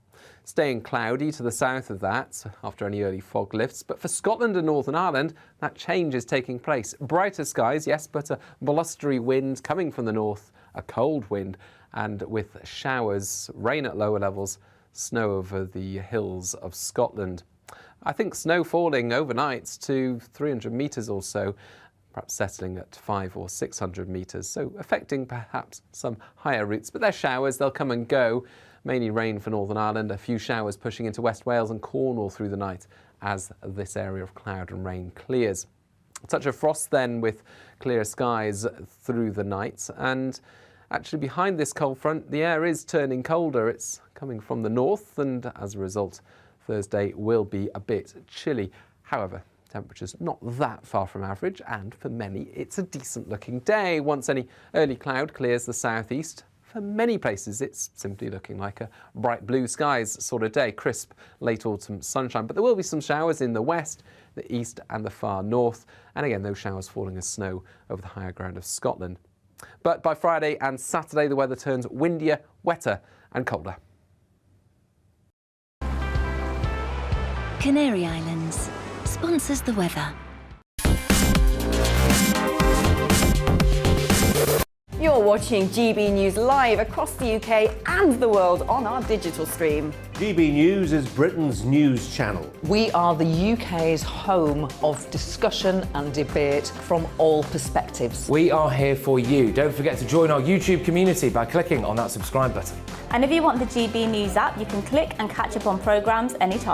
Staying cloudy to the south of that after any early fog lifts. But for Scotland and Northern Ireland, that change is taking place. Brighter skies, yes, but a blustery wind coming from the north, a cold wind, and with showers, rain at lower levels, snow over the hills of Scotland. I think snow falling overnight to 300 metres or so, perhaps settling at 500 or 600 metres, so affecting perhaps some higher routes. But they're showers, they'll come and go. Mainly rain for Northern Ireland, a few showers pushing into West Wales and Cornwall through the night as this area of cloud and rain clears. A touch of frost then with clear skies through the night, and actually behind this cold front the air is turning colder. It's coming from the north, and as a result Thursday will be a bit chilly. However, temperatures not that far from average, and for many it's a decent looking day once any early cloud clears the southeast. For many places it's simply looking like a bright blue skies sort of day, crisp late autumn sunshine, but there will be some showers in the west, the east and the far north, and again those showers falling as snow over the higher ground of Scotland. But by Friday and Saturday the weather turns windier, wetter and colder. Canary Islands sponsors the weather. You're watching GB News live across the UK and the world on our digital stream. GB News is Britain's news channel. We are the UK's home of discussion and debate from all perspectives. We are here for you. Don't forget to join our YouTube community by clicking on that subscribe button. And if you want the GB News app, you can click and catch up on programmes anytime.